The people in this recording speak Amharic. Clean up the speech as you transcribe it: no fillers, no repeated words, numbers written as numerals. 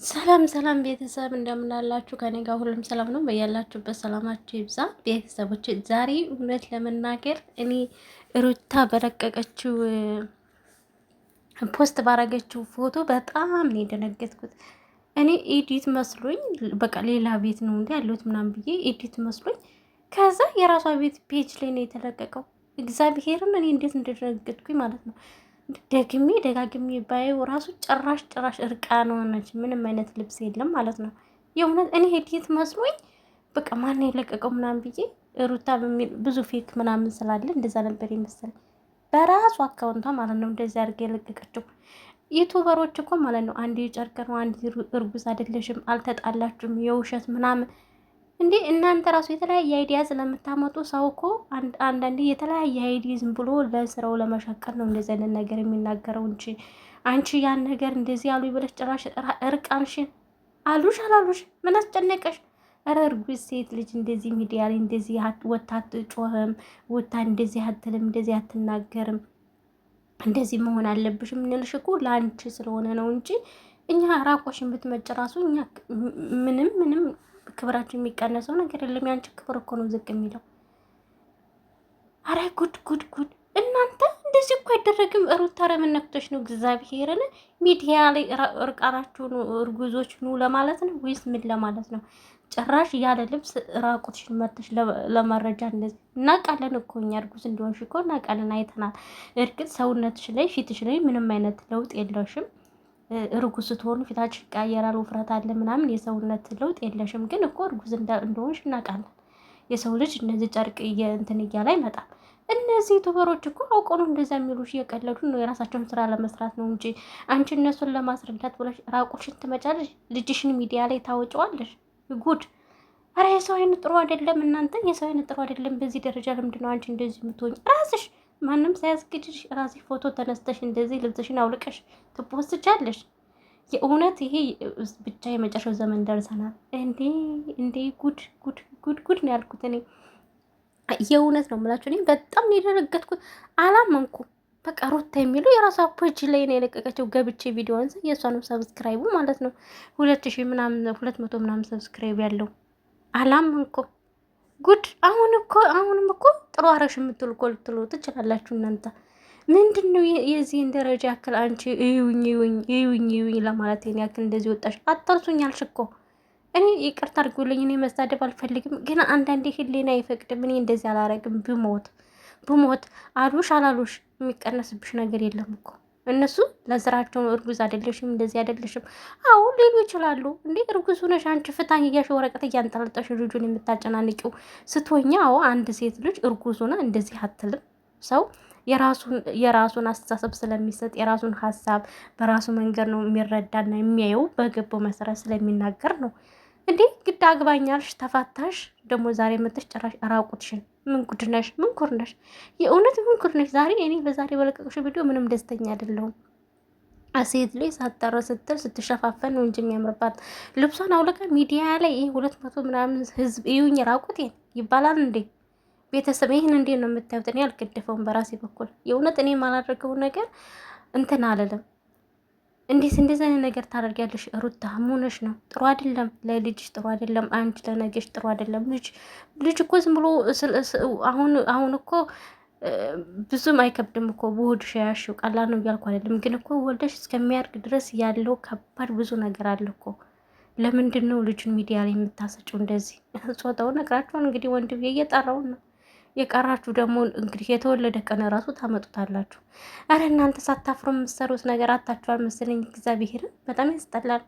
ሰላም ሰላም ቤተሰብ እንደምናላችሁ ከኔ ጋር ሁሉም ሰላም ነው። በያላችሁበት ሰላማችሁ ይብዛ። ቤተሰቦች ዛሬ እውነት ለመናገር እኔ ሩታ በለቀቀችው ፖስት ባረገችው ፎቶ በጣም ነው የደነገጥኩት። እኔ ኤዲት መስሎኝ በቃ ሌላ ቤት ነው እንዴ ያለሁት ምናምን ብዬ ኤዲት መስሎኝ፣ ከዛ የራሷ ቤት ፔጅ ላይ ነው የተለቀቀው። እግዚአብሔርን እኔ እንዴት እንደደነገጥኩኝ ማለት ነው። ደግሜ ደጋግሜ ባየው ራሱ ጭራሽ እርቃን ሆነች። ምንም አይነት ልብስ የለም ማለት ነው። የእውነት እኔ ሄድየት መስሎኝ በቃ ማን የለቀቀው ምናምን ብዬ ሩታ በሚል ብዙ ፌክ ምናምን ስላለ እንደዛ ነበር የመሰለኝ። በራሱ አካውንቷ ማለት ነው እንደዚህ አድርገ የለቀቀችው። ዩቱበሮች እኮ ማለት ነው አንድ ጨርቅ ነው፣ አንድ እርጉዝ አይደለሽም፣ አልተጣላችሁም፣ የውሸት ምናምን እንዴ እናንተ ራሱ የተለያየ አይዲያ ስለምታመጡ ሰው እኮ አንዳንዴ የተለያየ አይዲያ ዝም ብሎ ለስራው ለመሸቀል ነው እንደዚህ አይነት ነገር የሚናገረው እንጂ አንቺ ያን ነገር እንደዚህ ያሉ ይብለሽ ጭራሽ እርቃንሽን አሉሽ አላሉሽ ምን አስጨነቀሽ? ኧረ እርጉዝ ሴት ልጅ እንደዚህ ሚዲያ ላይ እንደዚህ ወታ አትጮህም፣ ወታ እንደዚህ አትልም፣ እንደዚህ አትናገርም። እንደዚህ መሆን አለብሽ የምንልሽ እኮ ለአንቺ ስለሆነ ነው እንጂ እኛ ራቆሽን ብትመጭ ራሱ እኛ ምንም ክብራችን የሚቀነሰው ነገር የለም። ያንቺ ክብር እኮ ነው ዝቅ የሚለው። አረ ጉድ ጉድ ጉድ! እናንተ እንደዚህ እኮ አይደረግም። ሩታ ምን ነክቶሽ ነው? እግዚአብሔርን ሚዲያ ላይ እርቃናችሁን እርጉዞች ኑ ለማለት ነው ወይስ ምን ለማለት ነው? ጭራሽ ያለ ልብስ ራቁትሽን መተሽ ለመረጃ እንደዚህ እናውቃለን እኮ እኛ እርጉዝ እንደሆንሽ እኮ እናውቃለን፣ አይተናል። እርግጥ ሰውነትሽ ላይ ፊትሽ ላይ ምንም አይነት ለውጥ የለሽም። እርጉዝ ስትሆኑ ፊታችን ይቀያየራል፣ ውፍረት አለ ምናምን፣ የሰውነት ለውጥ የለሽም። ግን እኮ እርጉዝ እንደሆንሽ እናውቃለን። የሰው ልጅ እነዚህ ጨርቅ እንትን እያለ አይመጣም። እነዚህ ዩቱበሮች እኮ አውቀው ነው እንደዛ የሚሉሽ፣ እየቀለዱ ነው፣ የራሳቸውን ስራ ለመስራት ነው እንጂ አንቺ እነሱን ለማስረዳት ብለሽ ራቁትሽን ትመጫለሽ፣ ልጅሽን ሚዲያ ላይ ታወጪዋለሽ። ጉድ! አረ የሰው አይነት ጥሩ አይደለም እናንተ፣ የሰው አይነት ጥሩ አይደለም። በዚህ ደረጃ ለምንድን ነው አንቺ እንደዚህ የምትሆኝ? ራስሽ ማንም ሳያስገድድሽ ራስሽ ፎቶ ተነስተሽ እንደዚህ ልብስሽን አውልቀሽ ትፖስቻለሽ። የእውነት ይሄ ብቻ የመጨረሻው ዘመን ደርሰናል። እንዴ ጉድ ጉድ ጉድ ጉድ ነው ያልኩት እኔ። የእውነት ነው የምላችሁ። እኔ በጣም ነው የደነገጥኩት። አላመንኩም። በቃ ሩታ የሚለው የራሷ ፔጅ ላይ ነው የለቀቀችው። ገብቼ ቪዲዮውን ሳይ የእሷንም ሰብስክራይቡ ማለት ነው 2000 ምናምን 200 ምናምን ሰብስክራይብ ያለው አላመንኩም። ጉድ! አሁንም እኮ ጥሩ አረሽ የምትሉ እኮ ልትሉ ትችላላችሁ እናንተ። ምንድን ነው የዚህን ደረጃ ያክል አንቺ እዩኝ ለማለት ይሄን ያክል እንደዚህ ወጣሽ? አታርሱኝ አልሽ እኮ። እኔ ይቅርታ አድርጉልኝ፣ እኔ መሳደብ አልፈልግም፣ ግን አንዳንዴ ህሊና አይፈቅድም። እኔ እንደዚህ አላረግም። ብሞት አሉሽ አላሉሽ የሚቀነስብሽ ነገር የለም እኮ። እነሱ ለስራቸው እርጉዝ አይደለሽም እንደዚህ አይደለሽም። አዎ ሊሉ ይችላሉ። እንዴ እርጉዝ ሆነሽ አንቺ ፍታኝ እያልሽ ወረቀት እያንጠለጠሽ ልጁን የምታጨናንቂው ስትሆኛ። አዎ አንድ ሴት ልጅ እርጉዝ ሆና እንደዚህ አትልም። ሰው የራሱን አስተሳሰብ ስለሚሰጥ የራሱን ሀሳብ በራሱ መንገድ ነው የሚረዳና የሚያየው፣ በገባው መሰረት ስለሚናገር ነው። እንዴ ግድ አግባኛልሽ ተፋታሽ፣ ደግሞ ዛሬ መጥተሽ ጭራሽ ራቁትሽን። ምን ጉድ ነሽ? ምን ኩር ነሽ? የእውነት ምን ኩር ነሽ? ዛሬ እኔ በዛሬ በለቀቅሽ ቪዲዮ ምንም ደስተኛ አይደለሁም። ሴት ላይ ሳጠረ ስትል ስትሸፋፈን ነው እንጂ የሚያምርባት። ልብሷን አውለቃ ሚዲያ ላይ ይህ 200 ምናምን ህዝብ እዩኝ ራቁቴን ይባላል እንዴ? ቤተሰብ ይህን እንዴት ነው የምታዩት? እኔ አልገደፈውም በራሴ በኩል የእውነት እኔ የማላደርገውን ነገር እንትን አልልም። እንዴት እንደዚህ አይነት ነገር ታደርጊያለሽ ሩታ? ሙነሽ ነው ጥሩ አይደለም። ለልጅሽ ጥሩ አይደለም። አንቺ ለነገሽ ጥሩ አይደለም። ልጅ እኮ ዝም ብሎ አሁን እኮ ብዙም አይከብድም እኮ በሆድሽ ያሽው ቀላል ነው እያልኩ አይደለም። ግን እኮ ወልደሽ እስከሚያርግ ድረስ ያለው ከባድ ብዙ ነገር አለ እኮ። ለምንድን ነው ልጁን ሚዲያ ላይ የምታሰጭው? እንደዚህ ጾታውን ነግራችኋል እንግዲህ ወንድዬ እየጠራውን ነው። የቀራችሁ ደግሞ እንግዲህ የተወለደ ቀን ራሱ ታመጡታላችሁ። አረ እናንተ ሳታፍሩ የምትሰሩት ነገር አታችኋል መሰለኝ። እግዚአብሔርን በጣም ያስጠላል።